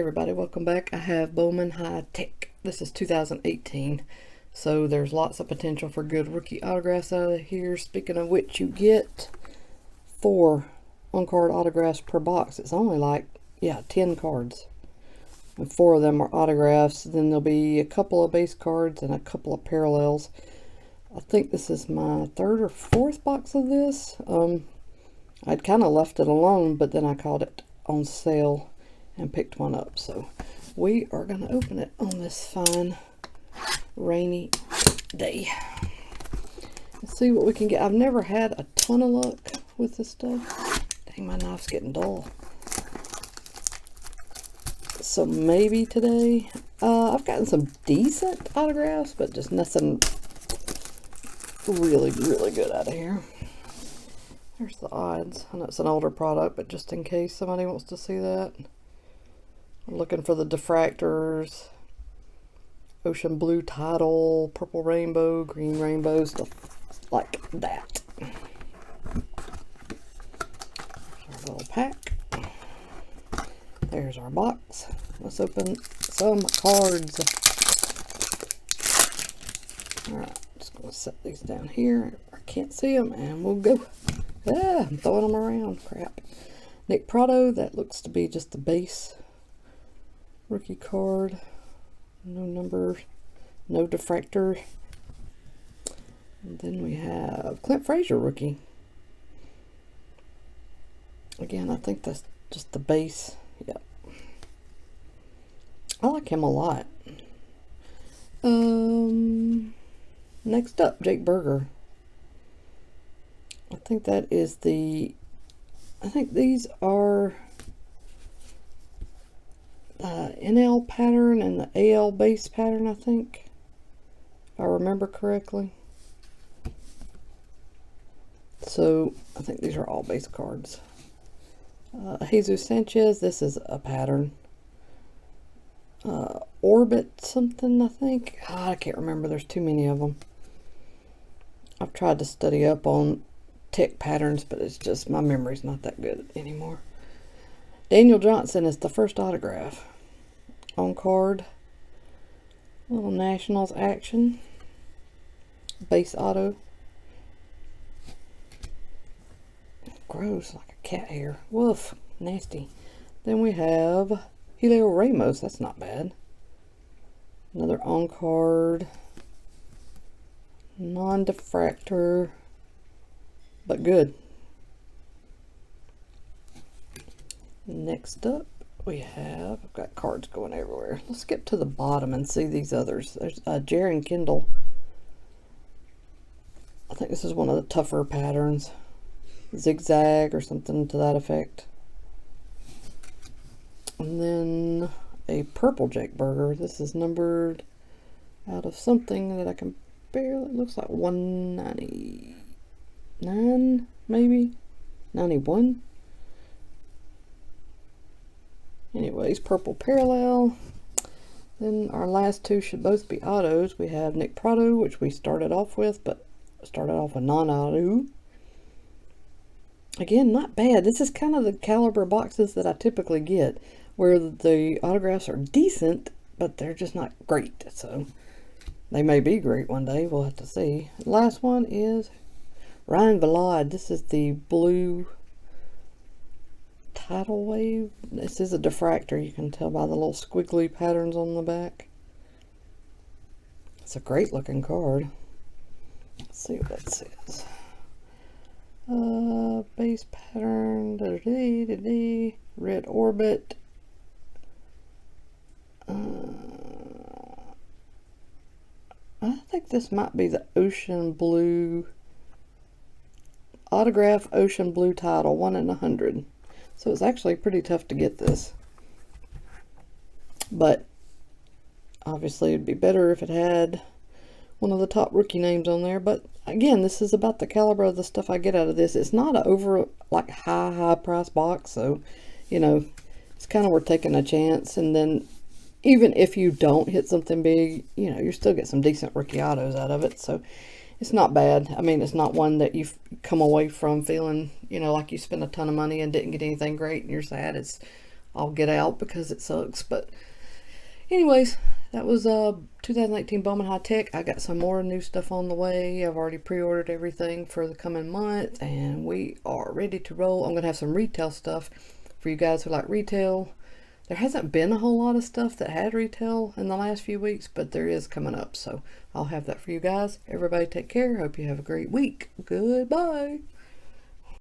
everybody, welcome back. I have Bowman High Tech. This is 2018, so there's lots of potential for good rookie autographs out of here. Speaking of which, you get 4 on-card autographs per box. It's only like, 10 cards. And 4 of them are autographs. Then there'll be a couple of base cards and a couple of parallels. I think this is my 3rd or 4th box of this. I'd kind of left it alone, but then I caught it on sale and picked one up. So we are going to open it on this fine rainy day. Let's see what we can get. I've never had a ton of luck with this stuff. Dang, my knife's getting dull. So maybe today. I've gotten some decent autographs, but just nothing really good out of here. There's the odds. I know it's an older product, but just in case somebody wants to see that. I'm looking for the diffractors, ocean blue tidal, purple rainbow, green rainbow, stuff like that. There's our little pack. There's our box. Let's open some cards. Alright, just going to set these down here. I can't see them, and we'll go. I'm throwing them around. Crap. Nick Prado, that looks to be just the base rookie card. No number, no diffractor. And then we have Clint Frazier rookie. Again, I think that's just the base. Yep. I like him a lot. Next up, Jake Berger. I think that is the, I think these are NL pattern and the AL base pattern, I think, if I remember correctly. So I think these are all base cards. Jesus Sanchez, this is a pattern. Orbit something, I think. I can't remember, there's too many of them. I've tried to study up on tech patterns, but it's just, my memory's not that good anymore. Daniel Johnson is the first autograph. On card. Little Nationals action. Base auto. Gross, like a cat hair. Woof. Nasty. Then we have Helio Ramos. That's not bad. Another on card. Non-diffractor. But good. Next up, we have, I've got cards going everywhere. Let's skip to the bottom and see these others. There's Jaron Kendall. I think this is one of the tougher patterns. Zigzag or something to that effect. And then a purple Jake Berger. This is numbered out of something that I can barely, it looks like 199, maybe? 91? Anyways, purple parallel. Then our last 2 should both be autos. We have Nick Prado, which we started off with, but started off with non-auto. Again, not bad. This is kind of the caliber boxes that I typically get, where the autographs are decent, but they're just not great. So they may be great one day. We'll have to see. Last one is Ryan Vilade. This is the blue tidal wave. This is a diffractor. You can tell by the little squiggly patterns on the back. It's a great looking card. Let's see what that says. Base pattern. Red orbit. I think this might be the ocean blue autograph ocean blue tidal, 1 in 100. So it's actually pretty tough to get this. But obviously it'd be better if it had one of the top rookie names on there. But again, this is about the caliber of the stuff I get out of this. It's not an over like high price box, so you know, it's kind of worth taking a chance. And then even if you don't hit something big, you know, you still get some decent rookie autos out of it. So it's not bad. I mean, it's not one that you've come away from feeling, you know, like you spent a ton of money and didn't get anything great and you're sad. It's I'll get out because it sucks. But anyways, that was 2018 Bowman High Tech. I got some more new stuff on the way. I've already pre-ordered everything for the coming month, and we are ready to roll. I'm gonna have some retail stuff for you guys who like retail. There hasn't been a whole lot of stuff that had retail in the last few weeks, but there is coming up, so I'll have that for you guys. Everybody take care. Hope you have a great week. Goodbye.